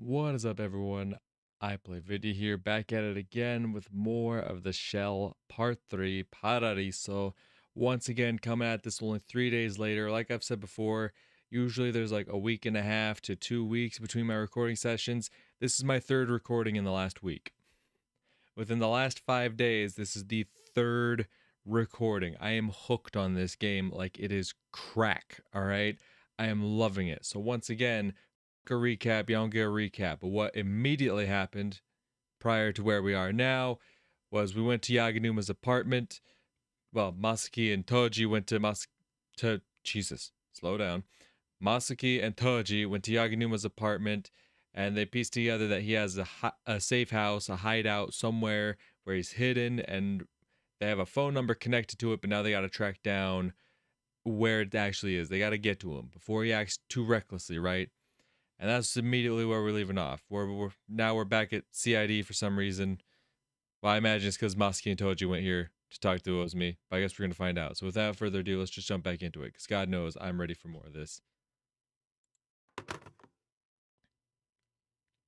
What is up, everyone? IPlayVidya here, back at it again with more of the Shell Part 3 Paradiso. Once again, coming at this only 3 days later. Like I've said before, usually there's like a week and a half to 2 weeks between my recording sessions. This is my third recording in the last week. Within the last 5 days, this is the third recording. I am hooked on this game like it is crack, alright? I am loving it. So once again, a recap, you don't get a recap, but what immediately happened prior to where we are now was we went to Yaganuma's apartment. Well, Masaki and Toji went to Jesus, slow down. Masaki and Toji went to Yaganuma's apartment, and they pieced together that he has a safe house, a hideout somewhere where he's hidden, and they have a phone number connected to it, but now they got to track down where it actually is. They got to get to him before he acts too recklessly, right? And that's immediately where we're leaving off. We're back at CID for some reason. Well, I imagine it's because Masaki and Toji went here to talk to Ozumi. But I guess we're going to find out. So without further ado, let's just jump back into it. Because God knows I'm ready for more of this.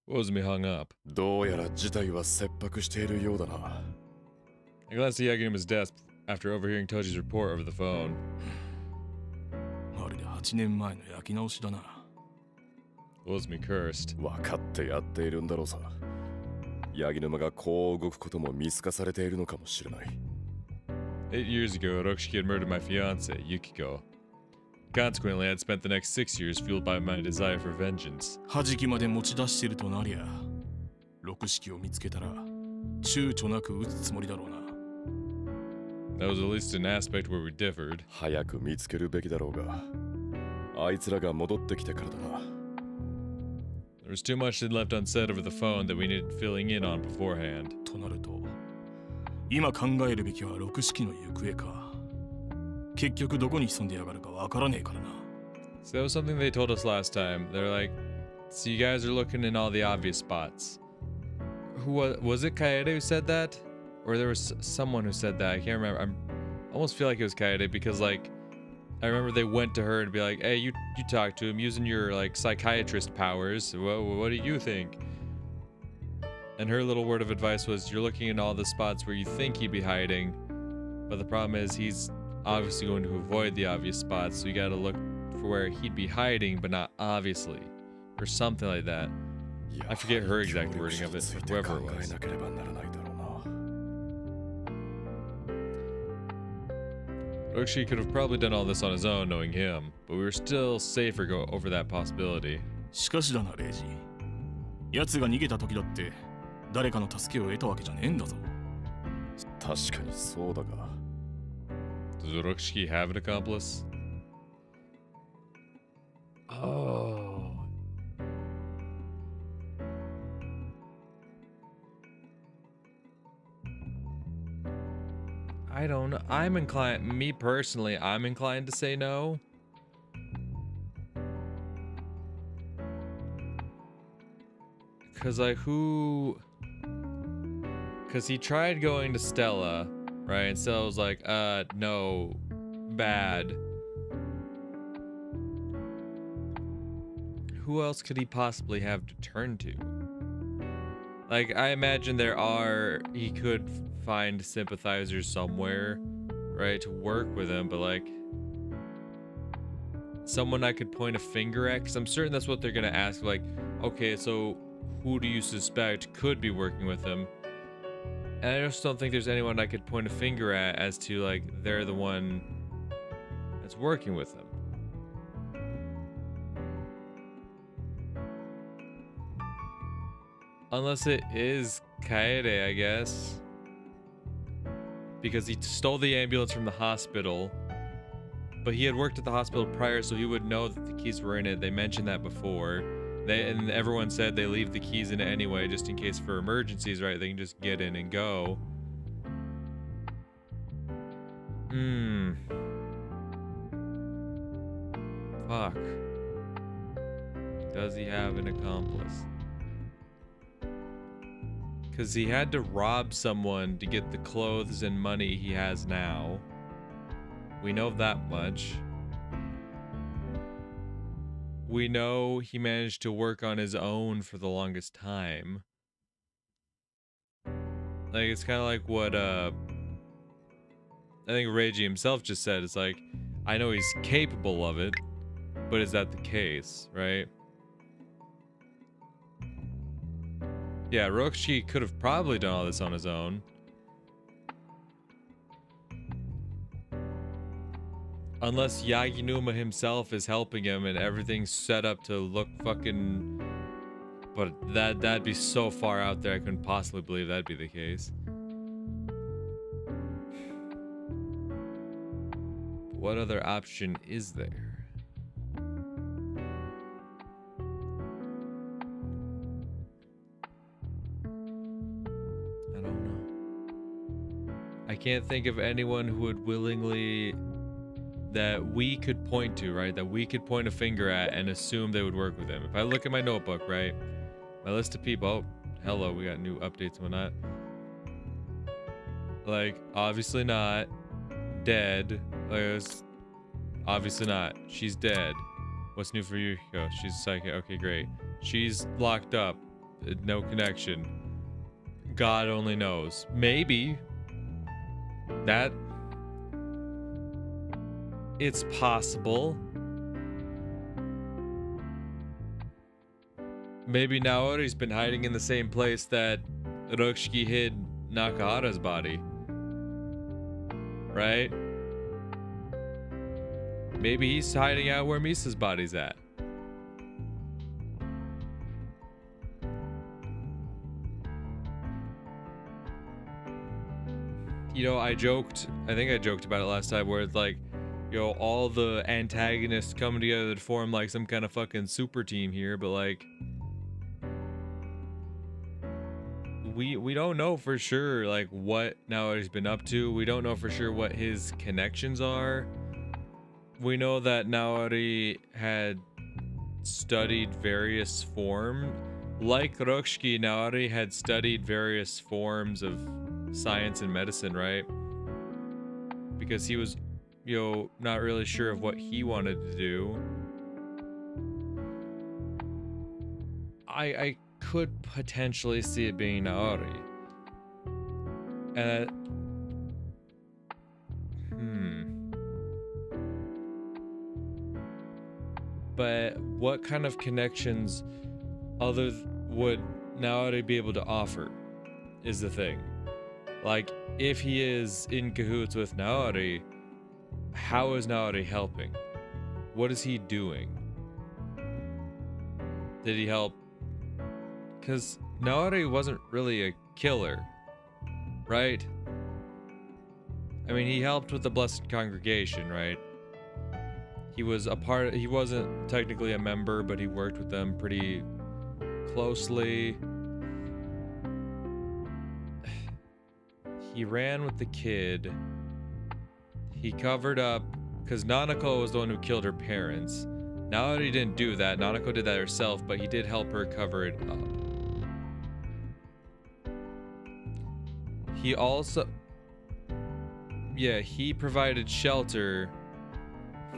Ozumi hung up. I glanced at Yagunuma's desk after overhearing Toji's report over the phone. Ozumi cursed. 分かってやっているんだろうさ。ヤギ沼がこう動くことも見透かされているのかもしれない。8 years ago, Rokushiki had murdered my fiancée, Yukiko. Consequently, I had spent the next 6 years fueled by my desire for vengeance. 弾きまで持ち出しているとなりゃ、Rokushikiを見つけたら躊躇なく撃つつもりだろうな。That was at least an aspect where we differed. 早く見つけるべきだろうが、あいつらが戻ってきてからだな。There was too much that left unsaid over the phone that we needed filling in on beforehand. となると、今考えるべきはRokushikiの行方か。結局どこに潜んでやがるかわからねえからな。So that was something they told us last time. They're like, so you guys are looking in all the obvious spots. Who was it Kaede who said that? Or there was someone who said that? I can't remember. I almost feel like it was Kaede because like I remember they went to her and be like, hey, you talk to him using your like psychiatrist powers. What do you think? And her little word of advice was, you're looking in all the spots where you think he'd be hiding, but the problem is he's obviously going to avoid the obvious spots, so you gotta look for where he'd be hiding, but not obviously, or something like that. I forget her exact wording of it, whoever it was. Rokushiki could have probably done all this on his own, knowing him, but we were still safer over that possibility. しかしだな、レイジ。奴が逃げた時だって誰かの助けを得たわけじゃねえんだぞ。確かにそうだが。Does Rokushiki have an accomplice? Oh. I don't know. Me personally, I'm inclined to say no. Cause like cause he tried going to Stella, right? And Stella was like, no, bad. Who else could he possibly have to turn to? Like, I imagine he could find sympathizers somewhere, right, to work with him, but like, someone I could point a finger at, because I'm certain that's what they're gonna ask, like, okay, so who do you suspect could be working with him? And I just don't think there's anyone I could point a finger at as to, like, they're the one that's working with him. Unless it is Kaede, I guess. Because he stole the ambulance from the hospital. But he had worked at the hospital prior, so he would know that the keys were in it. They mentioned that before. And everyone said they leave the keys in it anyway, just in case for emergencies, right? They can just get in and go. Fuck. Does he have an accomplice? Because he had to rob someone to get the clothes and money he has now. We know that much. we know he managed to work on his own for the longest time. Like, it's kind of like what I think Reiji himself just said. It's like, I know he's capable of it, but is that the case, right? Yeah, Rokushiki could have probably done all this on his own. Unless Yaginuma himself is helping him and everything's set up to look fucking... But that'd be so far out there, I couldn't possibly believe that'd be the case. What other option is there? I don't know. I can't think of anyone who would willingly... that we could point to, right? That we could point a finger at and assume they would work with him. If I look at my notebook, right? My list of people... Oh, hello, we got new updates and whatnot. Like, obviously not. Dead. Like, obviously not. She's dead. What's new for you? Oh, she's psychic. Okay, great. She's locked up. No connection. God only knows. Maybe. That... It's possible. Maybe Naori's been hiding in the same place that Rokushiki hid Nakahara's body. Right? Maybe he's hiding out where Misa's body's at. You know, I think I joked about it last time, where it's like, yo, all the antagonists coming together to form like some kind of fucking super team here, but like, we don't know for sure like what Naori's been up to. We don't know for sure what his connections are. We know that Naori had studied various forms. Like Rokushiki, Naori had studied various forms of science and medicine, right? Because he was, you know, not really sure of what he wanted to do. I could potentially see it being Naori. But what kind of connections would Naori be able to offer is the thing. Like, if he is in cahoots with Naori, how is Naori helping? What is he doing? Did he help? Because Naori wasn't really a killer, right? I mean, he helped with the Blessed Congregation, right? He was a part, he wasn't technically a member, but he worked with them pretty closely. He ran with the kid. He covered up, because Nanako was the one who killed her parents. Naori didn't do that. Nanako did that herself, but he did help her cover it up. He also... Yeah, he provided shelter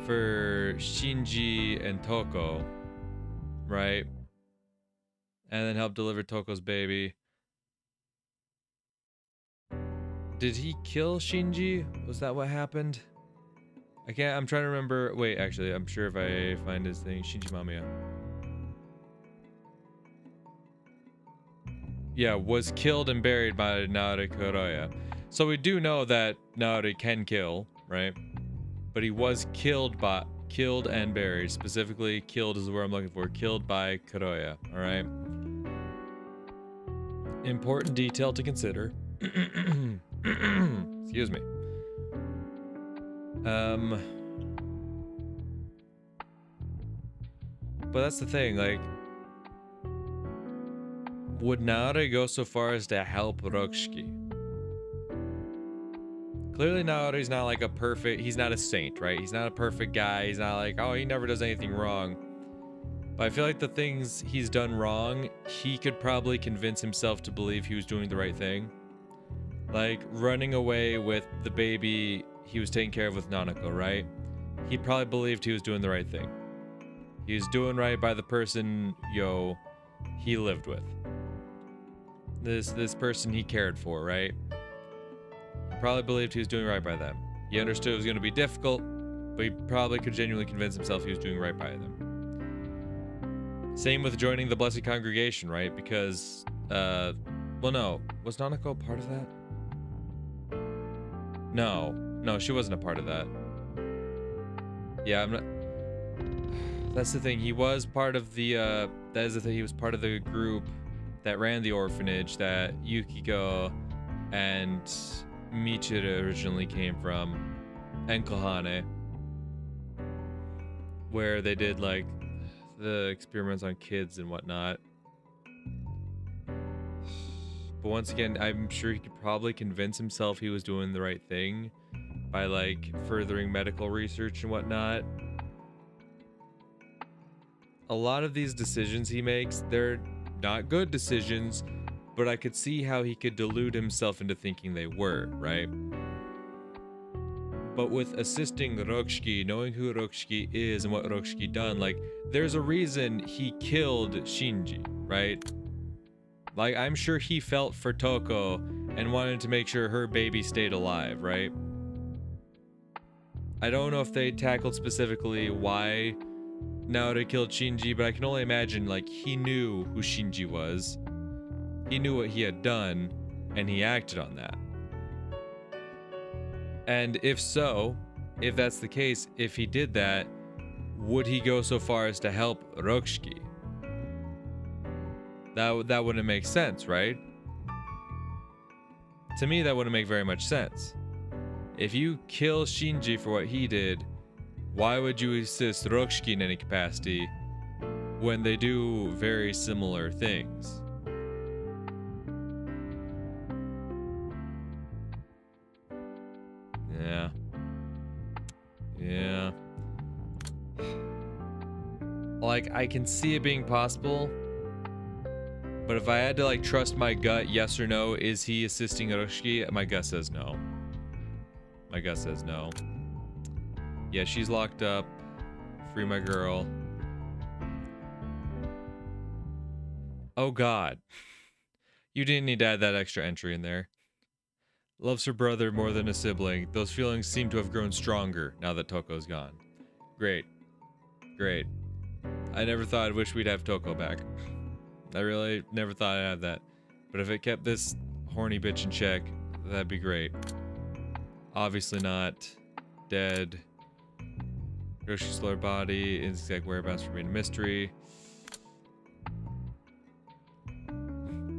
for Shinji and Toko, right? And then helped deliver Toko's baby. Did he kill Shinji? Was that what happened? I'm trying to remember. Wait, actually, I'm sure if I find his thing. Shinji Mamiya. Yeah, was killed and buried by Naori Kuroya. So we do know that Naori can kill, right? But he was killed and buried. Specifically, killed is the word I'm looking for. Killed by Kuroya, alright? Important detail to consider. Excuse me. But that's the thing, like, would Naori go so far as to help Rokushiki? Clearly Naori's not like he's not a saint, right? He's not a perfect guy. He's not like, oh, he never does anything wrong. But I feel like the things he's done wrong, he could probably convince himself to believe he was doing the right thing. Like, running away with the baby he was taking care of with Nanako, right? He probably believed he was doing the right thing. He was doing right by the person, he lived with. This person he cared for, right? He probably believed he was doing right by them. He understood it was going to be difficult, but he probably could genuinely convince himself he was doing right by them. Same with joining the Blessed Congregation, right? Because, well, no. Was Nanako a part of that? No, she wasn't a part of that. Yeah, I'm not... That's the thing. He was part of the, that is the thing. He was part of the group that ran the orphanage that Yukiko and Michiru originally came from, and Kohane, where they did, like, the experiments on kids and whatnot. But once again, I'm sure he could probably convince himself he was doing the right thing by, like, furthering medical research and whatnot. A lot of these decisions he makes, they're not good decisions, but I could see how he could delude himself into thinking they were, right? But with assisting Rokushiki, knowing who Rokushiki is and what Rokushiki done, like, there's a reason he killed Shinji, right? Like, I'm sure he felt for Toko and wanted to make sure her baby stayed alive, right? I don't know if they tackled specifically why Naoto killed Shinji, but I can only imagine, like, he knew who Shinji was. He knew what he had done, and he acted on that. And if so, if that's the case, if he did that, would he go so far as to help Rokushiki? That wouldn't make sense, right? To me, that wouldn't make very much sense. If you kill Shinji for what he did, why would you assist Rokushiki in any capacity when they do very similar things? Yeah. Like, I can see it being possible, but if I had to, like, trust my gut, yes or no, is he assisting Rokushiki? My gut says no. My gut says no. Yeah, she's locked up. Free my girl. Oh god. You didn't need to add that extra entry in there. Loves her brother more than a sibling. Those feelings seem to have grown stronger now that Toko's gone. Great. Great. I never thought I'd wish we'd have Toko back. I really never thought I'd have that. But if it kept this horny bitch in check, that'd be great. Obviously not. Dead. Roshi's lower body. Exact whereabouts remain a mystery.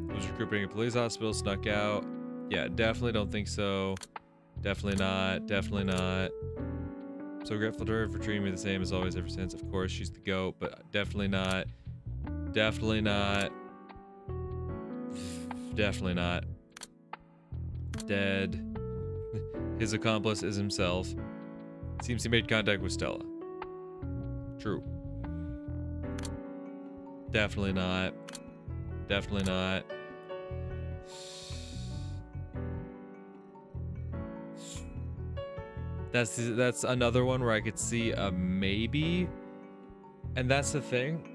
Was recruiting a police hospital, snuck out. Yeah, definitely don't think so. Definitely not. Definitely not. So grateful to her for treating me the same as always ever since. Of course, she's the GOAT, but definitely not. Definitely not. Definitely not. Dead. His accomplice is himself. Seems he made contact with Stella. True. Definitely not. Definitely not. That's another one where I could see a maybe. And that's the thing.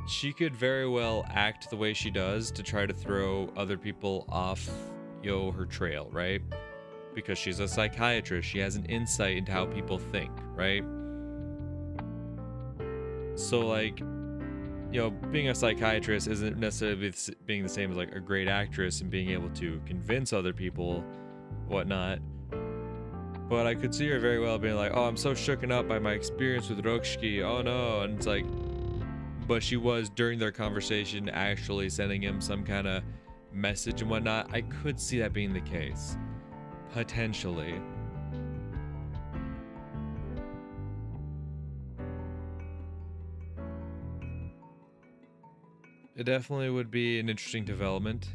She could very well act the way she does to try to throw other people off, her trail, right? Because she's a psychiatrist. She has an insight into how people think, right? So, like, being a psychiatrist isn't necessarily being the same as, like, a great actress and being able to convince other people, whatnot. But I could see her very well being like, oh, I'm so shooken up by my experience with Rokushiki. Oh, no. And it's like, but she was, during their conversation, actually sending him some kind of message and whatnot. I could see that being the case. Potentially. It definitely would be an interesting development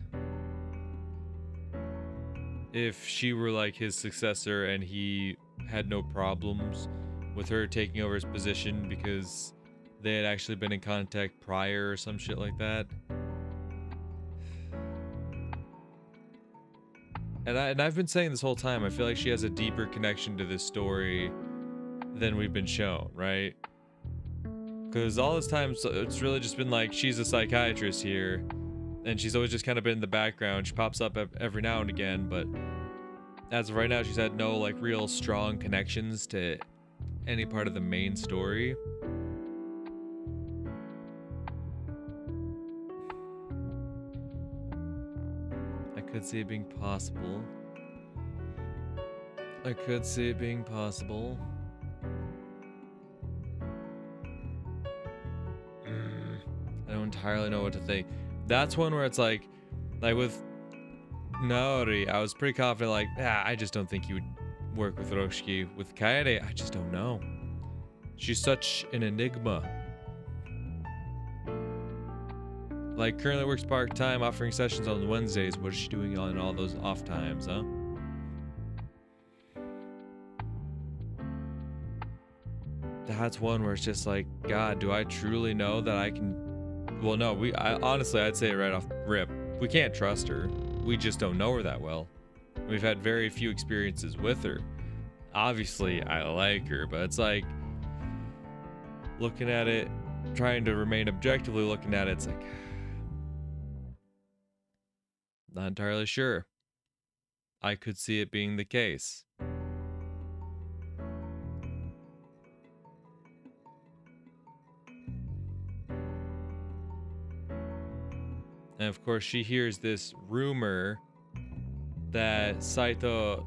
if she were like his successor and he had no problems with her taking over his position because they had actually been in contact prior or some shit like that. And I've been saying this whole time, I feel like she has a deeper connection to this story than we've been shown, right? Because all this time, so it's really just been like she's a psychiatrist here, and she's always just kind of been in the background. She pops up every now and again, but as of right now, she's had no like real strong connections to any part of the main story. I could see it being possible. I could see it being possible. I don't entirely know what to think. That's one where it's like with Naori, I was pretty confident, like, I just don't think you would work with Rokushiki. With Kaede, I just don't know. She's such an enigma. Like, currently works part-time, offering sessions on Wednesdays. What is she doing on all those off times, huh? That's one where it's just like, God, do I truly know that I can... Well, no, honestly, I'd say right off rip, we can't trust her. We just don't know her that well. We've had very few experiences with her. Obviously, I like her, but it's like, looking at it, trying to remain objectively looking at it, it's like, not entirely sure. I could see it being the case. And of course, she hears this rumor that Rokushiki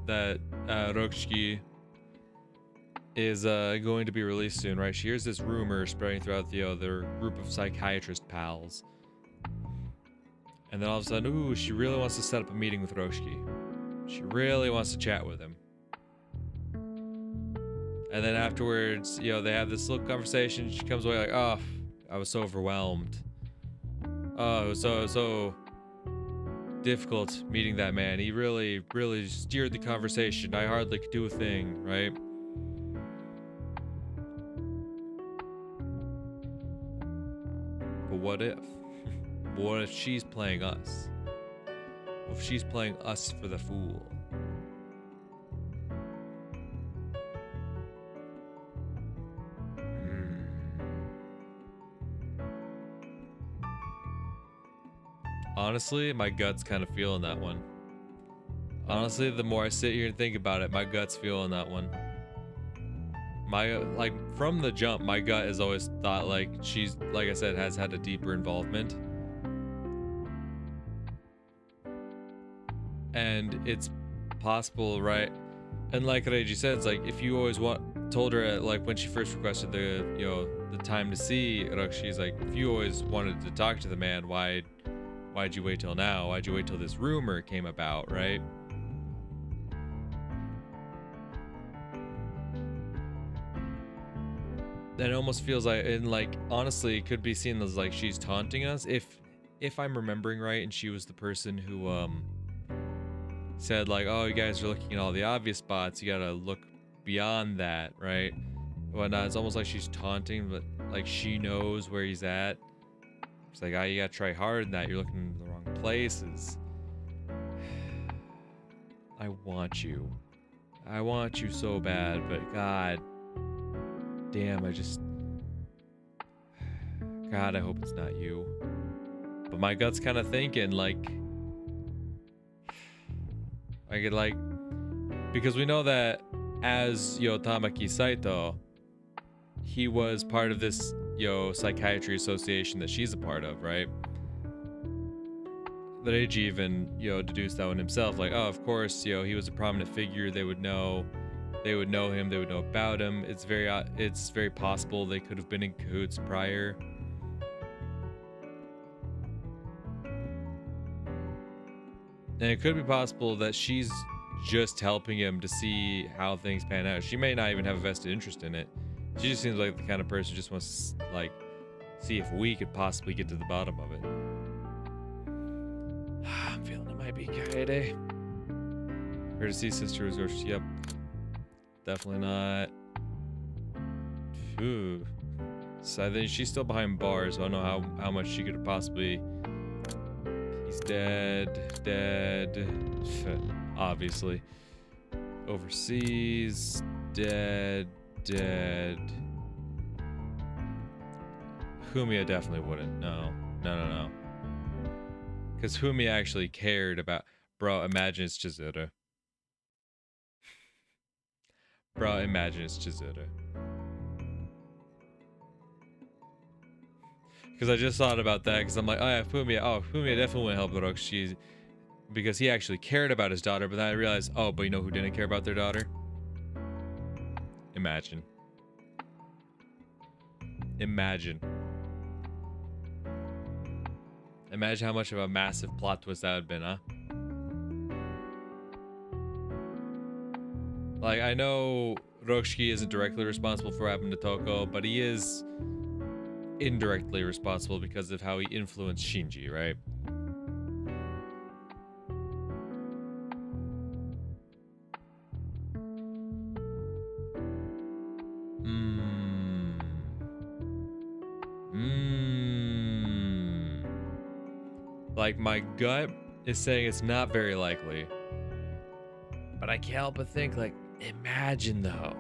is going to be released soon, right? She hears this rumor spreading throughout their group of psychiatrist pals. And then all of a sudden, ooh, she really wants to set up a meeting with Rokushiki. She really wants to chat with him. And then afterwards, they have this little conversation. She comes away like, oh, I was so overwhelmed. Oh, it was so difficult meeting that man. He really steered the conversation. I hardly could do a thing, right? But what if? What if she's playing us? What if she's playing us for the fool? Honestly, my gut's kind of feeling that one. Honestly, the more I sit here and think about it, my gut's feeling that one. Like, from the jump, my gut has always thought, like, she's, like I said, has had a deeper involvement. And it's possible, right? And like Reiji said, it's like, if you always told her, like, when she first requested the time to see Rokushiki, she's like, if you always wanted to talk to the man, why'd you wait till now? Why'd you wait till this rumor came about, right? Then it almost feels like, and like, honestly, it could be seen as like she's taunting us. If I'm remembering right, and she was the person who said like, oh, you guys are looking at all the obvious spots, you gotta look beyond that, right? Whatnot. It's almost like she's taunting, but like she knows where he's at. It's like, oh, you gotta try hard in that. You're looking in the wrong places. I want you so bad, but God damn, God, I hope it's not you. But my gut's kind of thinking like, I could like, because we know that as Tamaki Saito, he was part of this psychiatry association that she's a part of, right? That Reiji even deduced that one himself, like, oh, of course, he was a prominent figure. They would know him, they would know about him. It's very possible they could have been in cahoots prior. And it could be possible that she's just helping him to see how things pan out. She may not even have a vested interest in it. She just seems like the kind of person who just wants to, like, see if we could possibly get to the bottom of it. I'm feeling it might be Kaede. Her deceased sister was Rokushiki. Yep. Definitely not. Ooh. So I think she's still behind bars. So I don't know how much she could possibly... He's dead. Obviously. Overseas. Dead. Fumiya definitely wouldn't. No. No. Because Fumiya actually cared about... Bro, imagine it's Chizuru. Bro, imagine it's Chizuru. Because I just thought about that, because I'm like, oh yeah, Fumiya. Oh, Fumiya definitely wouldn't help Rokushiki because he actually cared about his daughter, but then I realized, oh, but you know who didn't care about their daughter? Imagine. Imagine how much of a massive plot twist that would have been, huh? Like, I know Rokushiki isn't directly responsible for what happened to Toko, but he is indirectly responsible because of how he influenced Shinji, right? Like, my gut is saying it's not very likely. But I can't help but think, like, imagine though.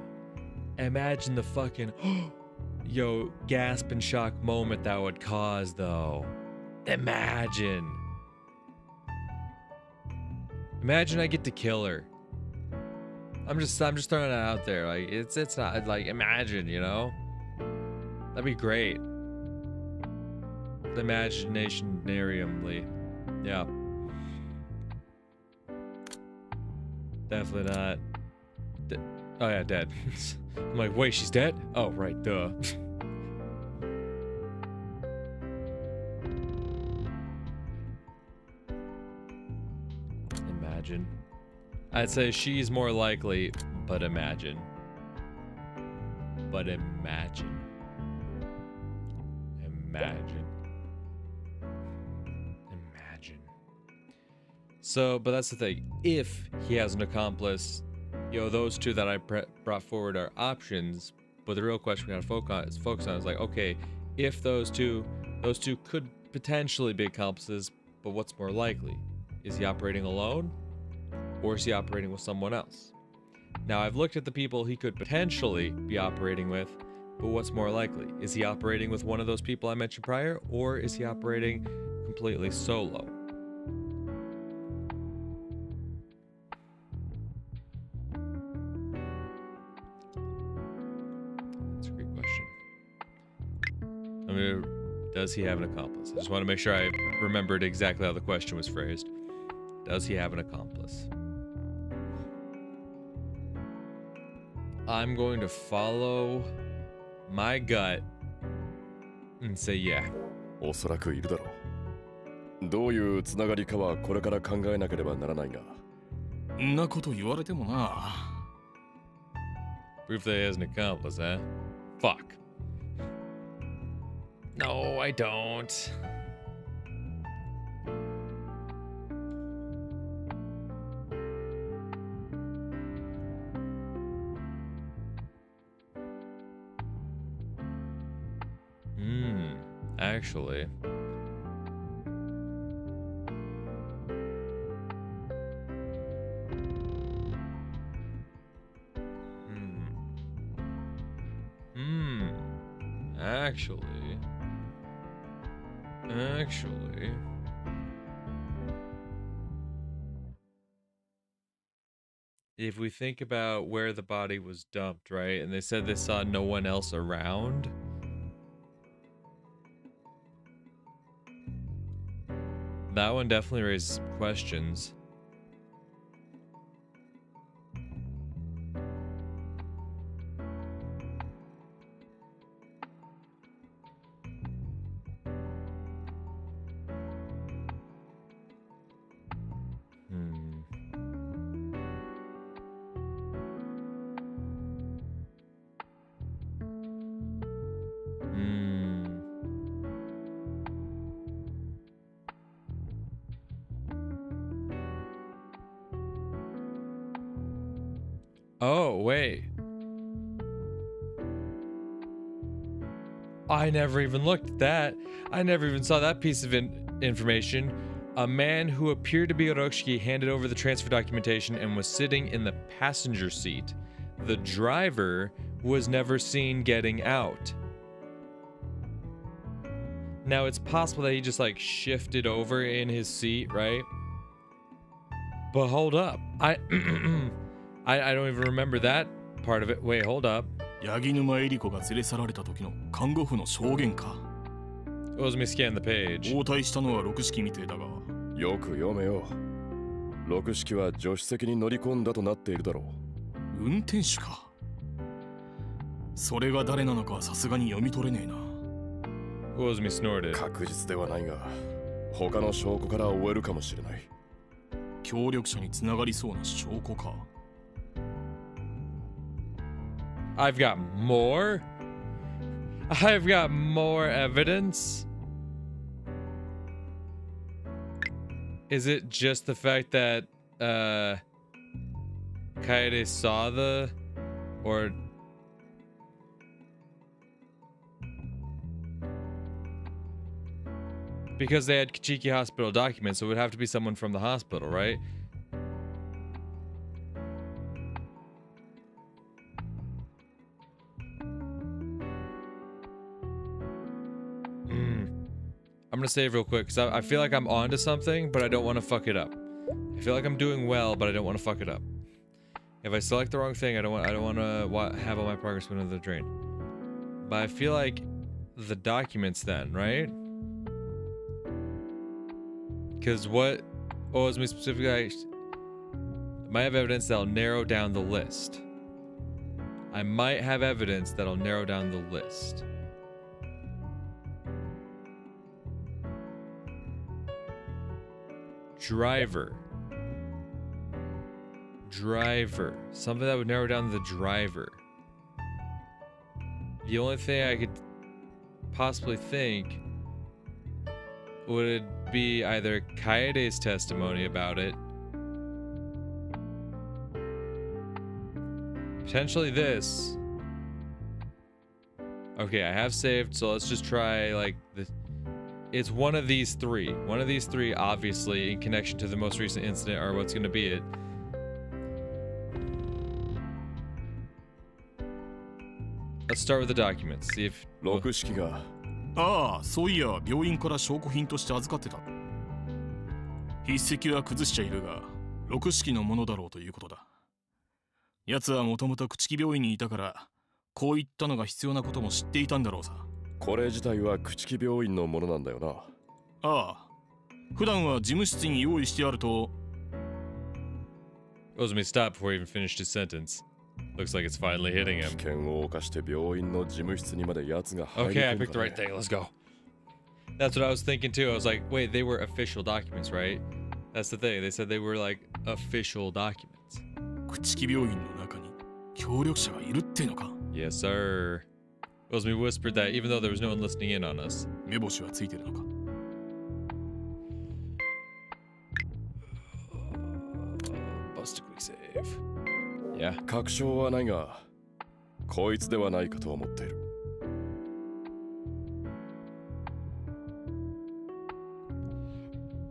Imagine the fucking, yo, gasp and shock moment that would cause though. Imagine. Imagine I get to kill her. I'm just throwing it out there. Like, it's not, like, imagine, you know? That'd be great. Imaginationariumly. Yeah. Definitely not. Oh yeah, dead. I'm like, wait, she's dead? Oh, right, duh. Imagine. I'd say she's more likely, but imagine. But imagine. Imagine. So, but that's the thing. If he has an accomplice, yo, those two that I brought forward are options. But the real question we gotta focus on is like, okay, if those two could potentially be accomplices, but what's more likely? Is he operating alone, or is he operating with someone else? Now, I've looked at the people he could potentially be operating with, but what's more likely? Is he operating with one of those people I mentioned prior, or is he operating completely solo? Does he have an accomplice? I just want to make sure I remembered exactly how the question was phrased. Does he have an accomplice? I'm going to follow my gut and say yeah. おそらくいるだろう。どういうつながりかはこれから考えなければならないが。んなこと言われてもな。Proof that he has an accomplice, huh? Fuck. No, I don't. Actually. Actually. If we think about where the body was dumped, right? And they said they saw no one else around. That one definitely raises questions. Oh, wait. I never even looked at that. I never even saw that piece of information. A man who appeared to be Rokushiki handed over the transfer documentation and was sitting in the passenger seat. The driver was never seen getting out. Now, it's possible that he just, like, shifted over in his seat, right? But hold up. I don't even remember that part of it. Wait, hold up. 柳沼恵理子が連れ去られた時の看護婦の証言か。Let me scan the page. 応対したのは六式みてえだが。よく読めよ。六式は助手席に乗り込んだとなっているだろう。運転手か。それが誰なのかはさすがに読み取れねえな。me snorted. 確実ではないが、他の証拠から追えるかもしれない。協力者につながりそうな証拠か。I've got more? I've got more evidence? Is it just the fact that Kaede saw the or because they had Kichiki hospital documents, so it would have to be someone from the hospital, right? I'm gonna save real quick because I feel like I'm onto something, but I don't want to fuck it up. I feel like I'm doing well, but I don't want to fuck it up. If I select the wrong thing, I don't want to have all my progress go into the drain. But I feel like the documents then, right? Because what owes me specifically, I might have evidence that'll narrow down the list. I might have evidence that'll narrow down the list. Driver. Something that would narrow down the driver. The only thing I could possibly think would be either Kaede's testimony about it, potentially this. Okay, I have saved, so let's just try like this. It's one of these three. One of these three, obviously, in connection to the most recent incident, are what's going to be it. Let's start with the documents. See if. 六式が。ああ、そういや、病院から証拠品として預かってた。筆跡は崩しちゃいるが、六式のものだろうということだ。奴はもともと朽木病院にいたから、こういったのが必要なことも知っていたんだろうさ。これ自体は朽木病院のものなんだよな。ああ、普段は事務室に用意してあると。Ozumi stopped before he even finished his sentence. Looks like it's finally hitting him. 危険を冒して病院の事務室にまで奴が入り込んだ。Okay, I picked the right thing. Let's go. That's what I was thinking too. I was like, wait, they were official documents, right? That's the thing. They said they were like official documents. 朽木病院の中に協力者がいるってのか。Yes, sir. Ozumi whispered that even though there was no one listening in on us. 目星はついてるのか。Bust a quick save. Yeah. 確証はないが、こいつではないかと思っている。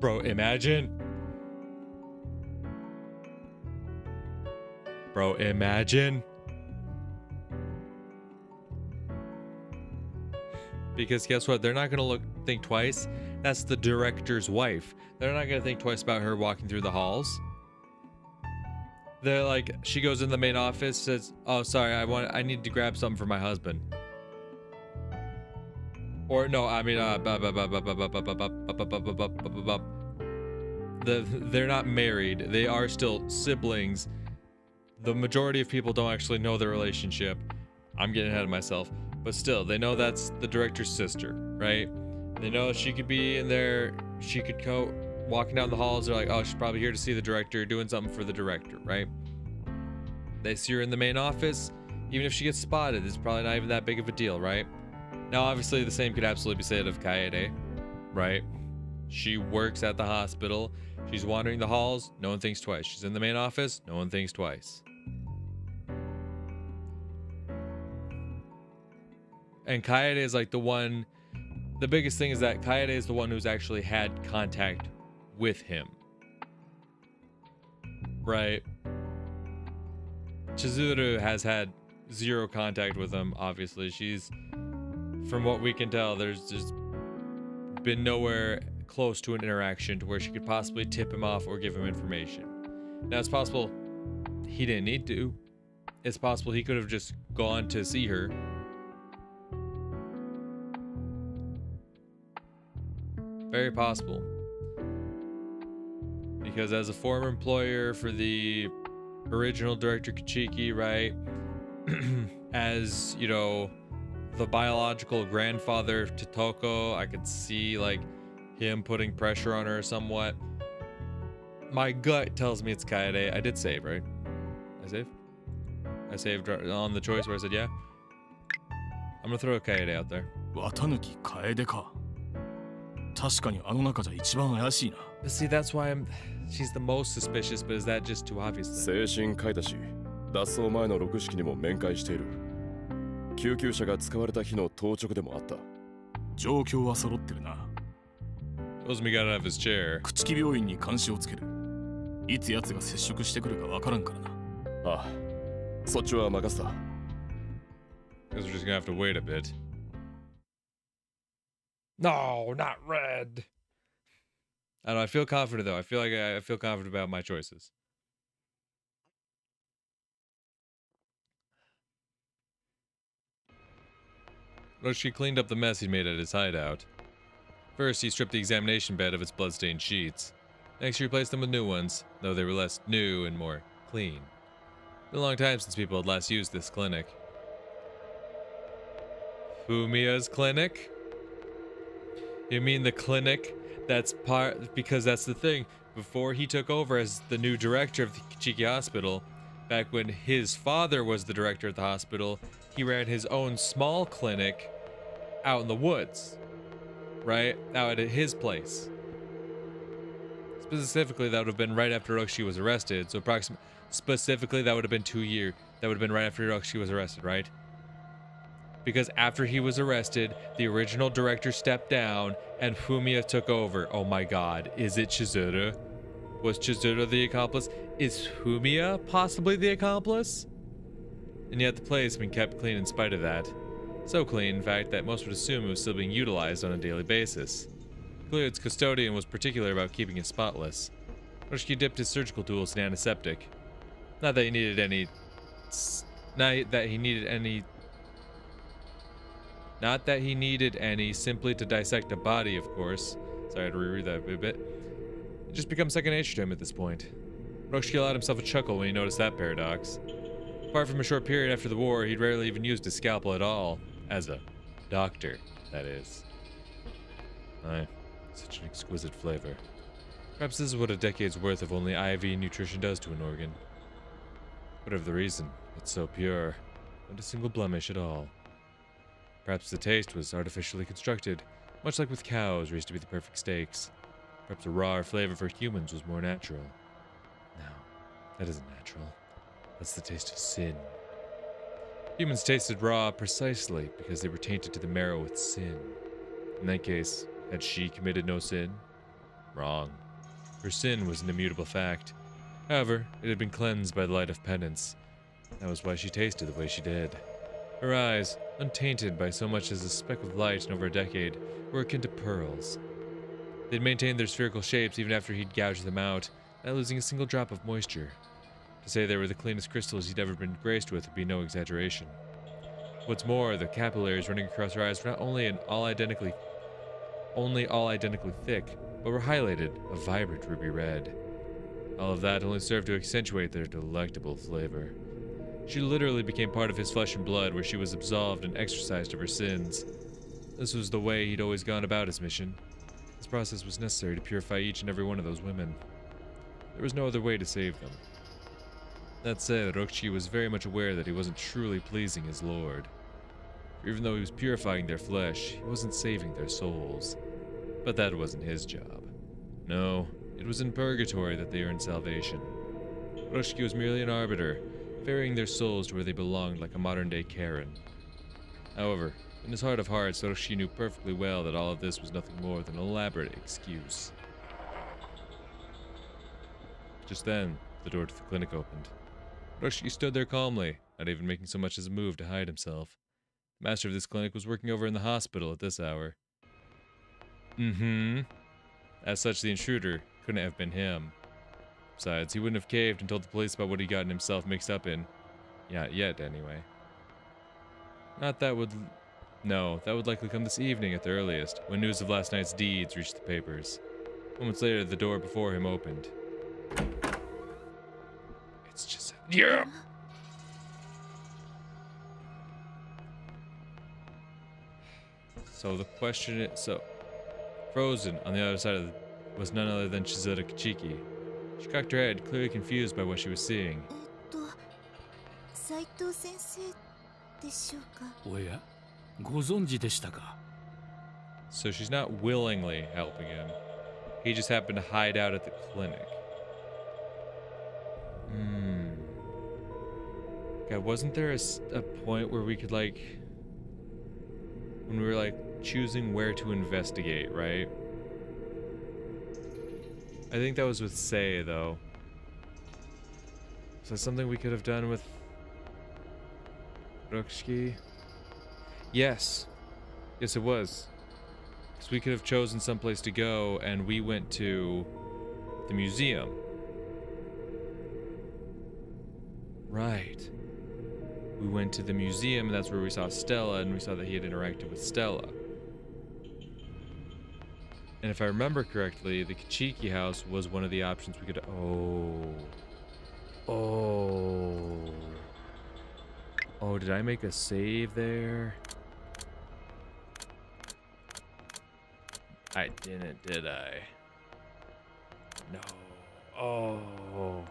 Bro, imagine. Bro, imagine. Because guess what? They're not gonna think twice. That's the director's wife. They're not gonna think twice about her walking through the halls. They're like, she goes in the main office, says, "Oh, sorry, I need to grab something for my husband." Or no, I mean, they're not married. They are still siblings. The majority of people don't actually know their relationship. I'm getting ahead of myself. But still, they know that's the director's sister, right? They know she could be in there. She could go walking down the halls. They're like, oh, she's probably here to see the director, doing something for the director, right? They see her in the main office. Even if she gets spotted, it's probably not even that big of a deal, right? Now, obviously, the same could absolutely be said of Kaede, right? She works at the hospital. She's wandering the halls. No one thinks twice. She's in the main office. No one thinks twice. And Kaede is like the one, the biggest thing is that Kaede is the one who's actually had contact with him. Right? Chizuru has had zero contact with him, obviously. She's, from what we can tell, there's just been nowhere close to an interaction to where she could possibly tip him off or give him information. Now, it's possible he didn't need to. It's possible he could have just gone to see her. Very possible. Because as a former employer for the original director Kuchiki, right? As, you know, the biological grandfather to Toko, I could see like him putting pressure on her somewhat. My gut tells me it's Kaede. I did save, right? I saved? I saved on the choice where I said yeah. I'm gonna throw a Kaede out there. 綿貫楓か。確かにあの中じゃ一番怪しいな。 But see, that's why she's the most suspicious, but is that just too obvious then? 精神科医だし、脱走前の6式にも面会している。救急車が使われた日の当直でもあった。状況は揃ってるな。 Tells me he got out of his chair. 朽木病院に監視をつける。いつ奴が接触してくるかわからんからな。ああ、そっちは任せた。 Guess we're just gonna have to wait a bit. No, not red. I don't know. I feel confident though. I feel like I feel confident about my choices. Rokushiki cleaned up the mess he'd made at his hideout. First, he stripped the examination bed of its bloodstained sheets. Next, he replaced them with new ones, though they were less new and more clean. It's been a long time since people had last used this clinic. Fumiya's clinic? You mean the clinic that's because that's the thing. Before he took over as the new director of the Kichiki Hospital, back when his father was the director of the hospital, he ran his own small clinic out in the woods, right? Out at his place. Specifically, that would have been right after Rokushiki was arrested. So specifically, that would have been 2 years. That would have been right after Rokushiki was arrested, right? Because after he was arrested, the original director stepped down and Fumiya took over. Oh my god, is it Chizuru? Was Chizuru the accomplice? Is Fumiya possibly the accomplice? And yet the place had been kept clean in spite of that. So clean, in fact, that most would assume it was still being utilized on a daily basis. Clearly, its custodian was particular about keeping it spotless. Rokushiki dipped his surgical tools in antiseptic. Not that he needed any... Not that he needed any, simply to dissect a body, of course. Sorry, I had to reread that a bit. It just becomes second nature to him at this point. Rokushiki allowed himself a chuckle when he noticed that paradox. Apart from a short period after the war, he'd rarely even used his scalpel at all. As a doctor, that is. Aye, such an exquisite flavor. Perhaps this is what a decade's worth of only IV nutrition does to an organ. Whatever the reason, it's so pure. Not a single blemish at all. Perhaps the taste was artificially constructed, much like with cows raised to be the perfect steaks. Perhaps a raw flavor for humans was more natural. No, that isn't natural. That's the taste of sin. Humans tasted raw precisely because they were tainted to the marrow with sin. In that case, had she committed no sin? Wrong. Her sin was an immutable fact. However, it had been cleansed by the light of penance. That was why she tasted the way she did. Her eyes, untainted by so much as a speck of light in over a decade, were akin to pearls. They'd maintained their spherical shapes even after he'd gouged them out, not losing a single drop of moisture. To say they were the cleanest crystals he'd ever been graced with would be no exaggeration. What's more, the capillaries running across her eyes were not only all identically thick, but were highlighted a vibrant ruby red. All of that only served to accentuate their delectable flavor. She literally became part of his flesh and blood, where she was absolved and exorcised of her sins. This was the way he'd always gone about his mission. This process was necessary to purify each and every one of those women. There was no other way to save them. That said, Rokushiki was very much aware that he wasn't truly pleasing his lord. For even though he was purifying their flesh, he wasn't saving their souls. But that wasn't his job. No, it was in purgatory that they earned salvation. Rokushiki was merely an arbiter, ferrying their souls to where they belonged like a modern-day Karen. However, in his heart of hearts, Rokushiki knew perfectly well that all of this was nothing more than an elaborate excuse. Just then, the door to the clinic opened. Rokushiki stood there calmly, not even making so much as a move to hide himself. The master of this clinic was working over in the hospital at this hour. Mm-hmm. As such, the intruder couldn't have been him. Besides, he wouldn't have caved and told the police about what he'd gotten himself mixed up in. Yeah, yet, anyway. Not that would... No, that would likely come this evening at the earliest, when news of last night's deeds reached the papers. Moments later, the door before him opened. It's just... Yeah! So the question is... So, frozen on the other side of the... was none other than Chizuru Kichiki. She cocked her head, clearly confused by what she was seeing. So she's not willingly helping him. He just happened to hide out at the clinic. God, wasn't there a point where we could, like... when we were, like, choosing where to investigate, right? I think that was with Sei, though. Is that something we could have done with Rokushiki? Yes. Yes, it was. Because we could have chosen someplace to go, and we went to the museum. Right. We went to the museum, and that's where we saw Stella, and we saw that he had interacted with Stella. And if I remember correctly, the Kichiki house was one of the options we could... Oh, did I make a save there? I didn't, did I? No. Oh.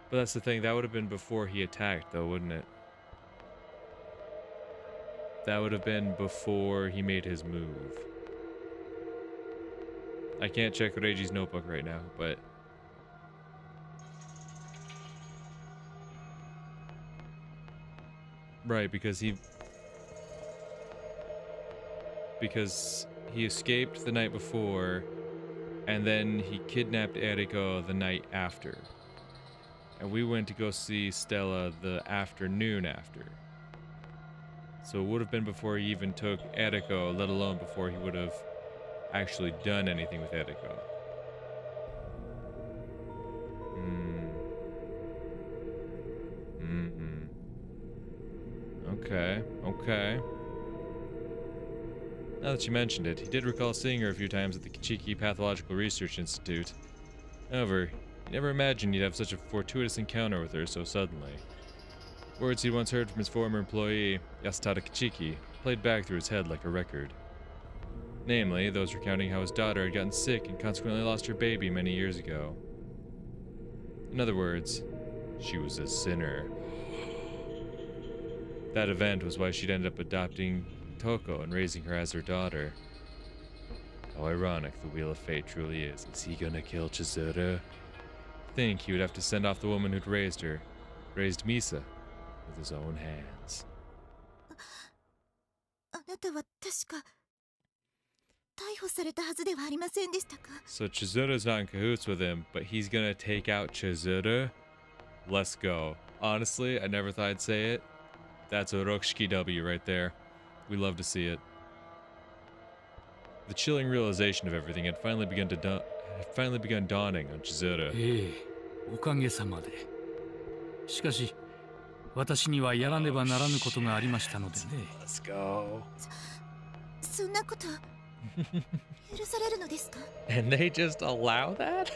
But that's the thing, that would have been before he attacked, though, wouldn't it? That would have been before he made his move. I can't check Reiji's notebook right now, but... Right, because he escaped the night before, and then he kidnapped Eriko the night after. And we went to go see Stella the afternoon after. So it would have been before he even took Eriko, let alone before he would have actually done anything with Eriko. Okay, okay. Now that you mentioned it, he did recall seeing her a few times at the Kichiki Pathological Research Institute. However, he never imagined he'd have such a fortuitous encounter with her so suddenly. Words he'd once heard from his former employee, Yasutada Kichiki, played back through his head like a record. Namely, those recounting how his daughter had gotten sick and consequently lost her baby many years ago. In other words, she was a sinner. That event was why she'd ended up adopting Toko and raising her as her daughter. How ironic the Wheel of Fate truly is. Is he gonna kill Chizuru? Think he would have to send off the woman who'd raised her, raised Misa, with his own hands. So Chizuru's not in cahoots with him, but he's gonna take out Chizuru? Let's go. Honestly, I never thought I'd say it. That's a Rokushiki W right there. We love to see it. The chilling realization of everything had finally begun dawning on Chizuru. Let's go. And they just allow that?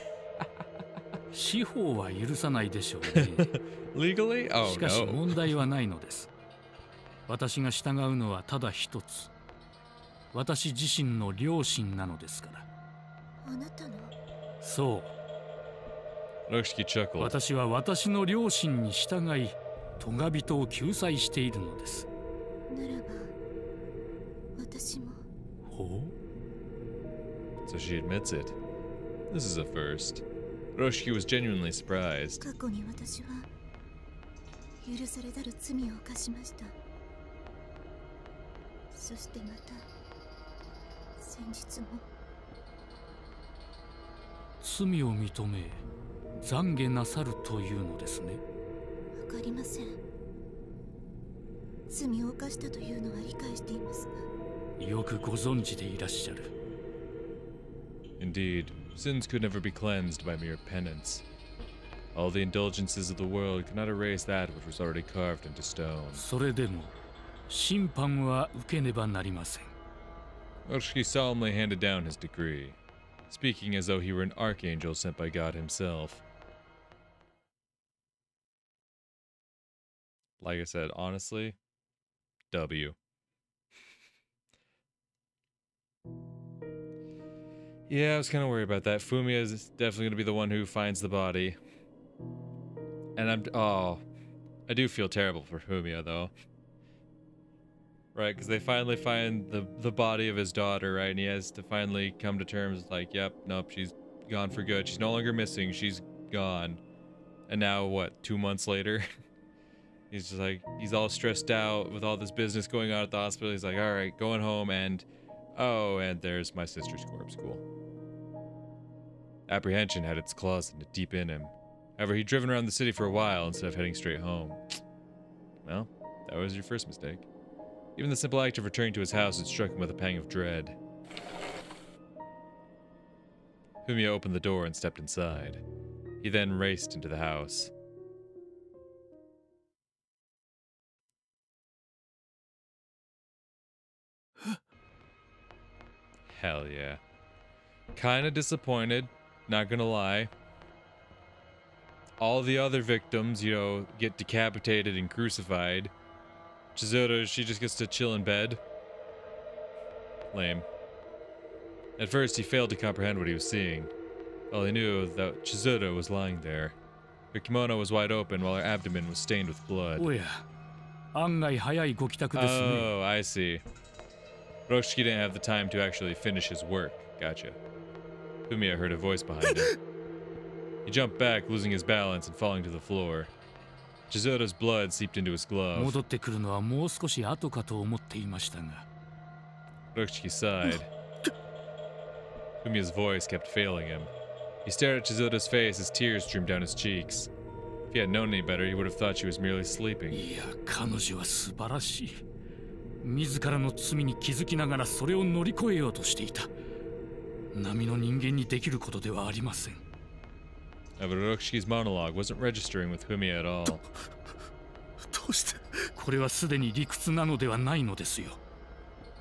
Legally? Oh no. 私が従うのはただ一つ。私自身の良心なのですから。あなたの？そう。Rokushiki chuckled. 私は私の良心に従い、トガ人を救済しているのです。ならば、私も。ほう？ So she admits it. This is a first. Rokushiki was genuinely surprised. 過去に私は許されざる罪を犯しました。 そしてまた先日も罪を認め懺悔なさるというのですね。わかりません。罪を犯したというのは理解していますが。よくご存知でいらっしゃる。Indeed, sins could never be cleansed by mere penance. All the indulgences of the world could not erase that which was already carved into stone. それでも審判は受けねばなりません。Rokushiki solemnly handed down his decree, speaking as though he were an archangel sent by God himself. Like I said, honestly, W. Yeah, I was kind of worried about that. Fumiya is definitely going to be the one who finds the body. And I do feel terrible for Fumiya, though. Right, because they finally find the body of his daughter, right? And he has to finally come to terms like, yep, nope, she's gone for good. She's no longer missing, she's gone. And now, what, 2 months later? He's just like, he's all stressed out with all this business going on at the hospital. He's like, all right, going home, and oh, and there's my sister's corpse. Cool. Apprehension had its claws deep in him. However, he'd driven around the city for a while instead of heading straight home. Well, that was your first mistake. Even the simple act of returning to his house had struck him with a pang of dread. Fumiya opened the door and stepped inside. He then raced into the house. Hell yeah. Kinda disappointed, not gonna lie. All the other victims, you know, get decapitated and crucified. Chizuru, she just gets to chill in bed. Lame. At first, he failed to comprehend what he was seeing. All he knew was that Chizuru was lying there. Her kimono was wide open while her abdomen was stained with blood. Oh, I see. Rokushiki didn't have the time to actually finish his work. Gotcha. Fumiya heard a voice behind him. He jumped back, losing his balance and falling to the floor. Chizuru's blood seeped into his glove. Rokushiki sighed. Fumiya's voice kept failing him. He stared at Chizuru's face as tears streamed down his cheeks. If he had known any better, he would have thought she was merely sleeping. 自らの罪に気づきながらそれを乗り越えようとしていた。並の人間にできることではありません。But Rokushiki's monologue wasn't registering with Fumiya at all. どうしてこれはすでに理屈なのではないのですよ。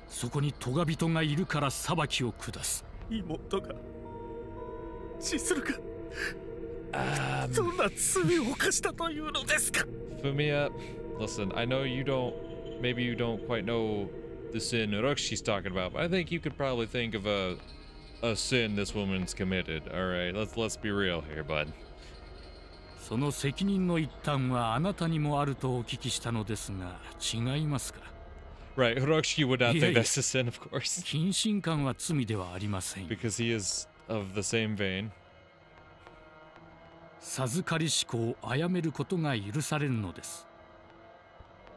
そこに咎人がいるから裁きを下す。妹が千鶴がどんな罪を犯したというのですか。Fumiya, listen, I know you don't. Maybe you don't quite know the sin Rokushi's talking about, but I think you could probably think of a sin this woman's committed. All right, let's be real here, bud. その責任の一端はあなたにもあるとお聞きしたのですが、違いますか。Right, Rokushiki would not think that's a sin, of course. 謹慎感は罪ではありません。Because he is of the same vein. 授かりし子を殺めることが許されるのです。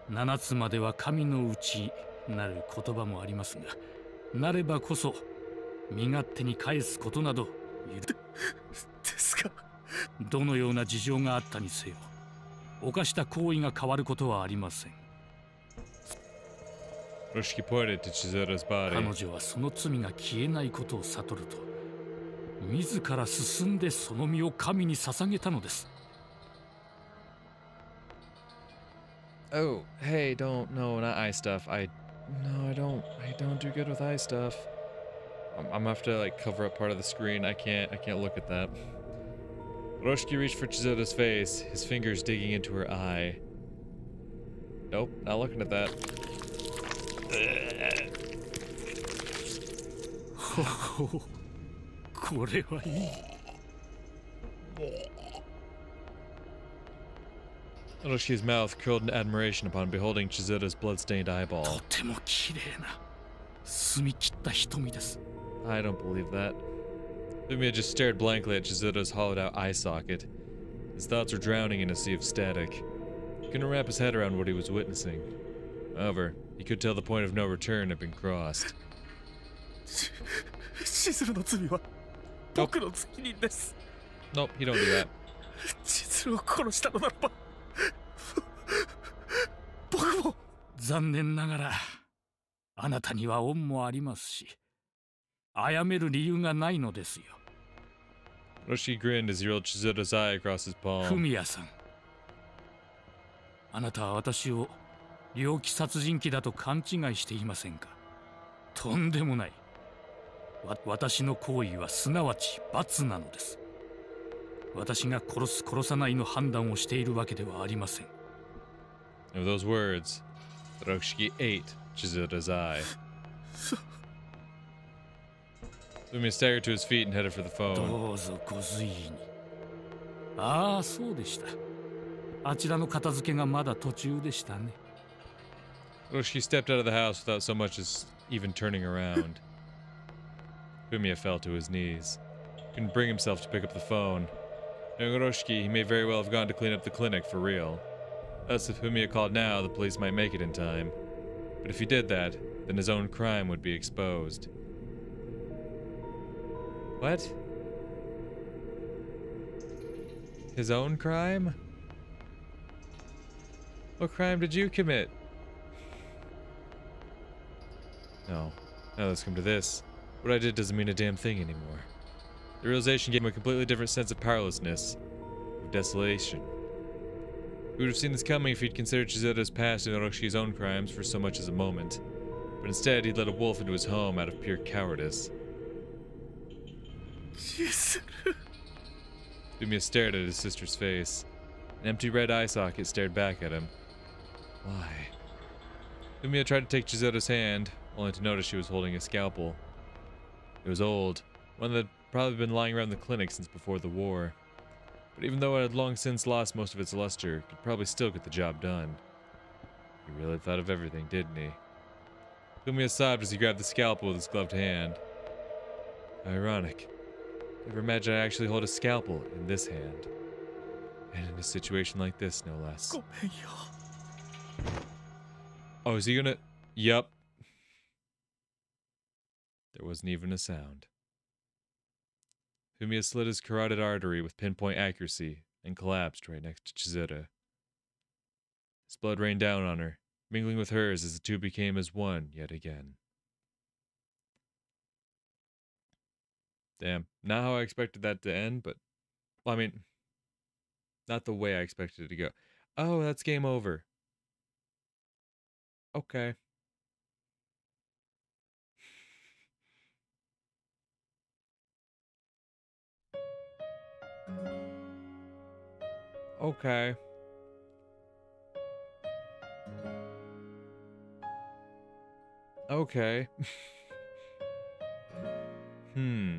7つまでは神のうちなる言葉もありますが、なればこそ身勝手に返すことなどですか。どのような事情があったにせよ、犯した行為が変わることはありません。Rokushiki pointed to Chizuru's body. 彼女はその罪が消えないことを悟ると、自ら進んでその身を神に捧げたのです。Oh, hey, no, not eye stuff. I don't do good with eye stuff. I'm gonna have to like cover up part of the screen. I can't look at that. Rokushiki reached for Chizuru's face, his fingers digging into her eye. Nope, not looking at that. Roshiki's mouth curled in admiration upon beholding Chizuru's blood-stained eyeball. I don't believe that. Fumiya just stared blankly at Chizuru's hollowed-out eye socket. His thoughts were drowning in a sea of static. He couldn't wrap his head around what he was witnessing. However, he could tell the point of no return had been crossed. Nope. Nope, he don't do that. 残念ながらあなたには恩もありますし、殺める理由がないのですよ。Roshi grinned as he rolled Chizoto's eye across his フ palm. ミヤさん、あなたは私を猟奇殺人鬼だと勘違いしていませんか？とんでもない。私の行為はすなわち罰なのです。私が殺す殺さないの判断をしているわけではありません。And with those words, Rokushiki ate Chizoto's eye. Fumiya staggered to his feet and headed for the phone. どうぞご随意に。ああ、そうでした。あちらの片付けがまだ途中でしたね。Rokushiki stepped out of the house without so much as even turning around. Fumiya fell to his knees. Couldn't bring himself to pick up the phone. Knowing Rokushiki, he may very well have gone to clean up the clinic for real. Thus, if Fumiya called now, the police might make it in time. But if he did that, then his own crime would be exposed. What? His own crime? What crime did you commit? No. Now let's come to this. What I did doesn't mean a damn thing anymore. The realization gave him a completely different sense of powerlessness, of desolation. He would have seen this coming if he'd considered Chizoto's past and Oroshi's own crimes for so much as a moment. But instead, he'd let a wolf into his home out of pure cowardice. Fumiya stared at his sister's face. An empty red eye socket stared back at him. Why? Fumiya tried to take Chizoto's hand, only to notice she was holding a scalpel. It was old, one that had probably been lying around the clinic since before the war. But even though it had long since lost most of its luster, it could probably still get the job done. He really thought of everything, didn't he? Fumiya sobbed as he grabbed the scalpel with his gloved hand. Ironic. Never imagine I actually hold a scalpel in this hand. And in a situation like this, no less. Oh, is he gonna... Yup. There wasn't even a sound. Fumiya slit his carotid artery with pinpoint accuracy and collapsed right next to Chizoto. His blood rained down on her, mingling with hers as the two became as one yet again. Damn, not how I expected that to end, but... Well, I mean, not the way I expected it to go. Oh, that's game over. Okay. Okay. Okay. Hmm.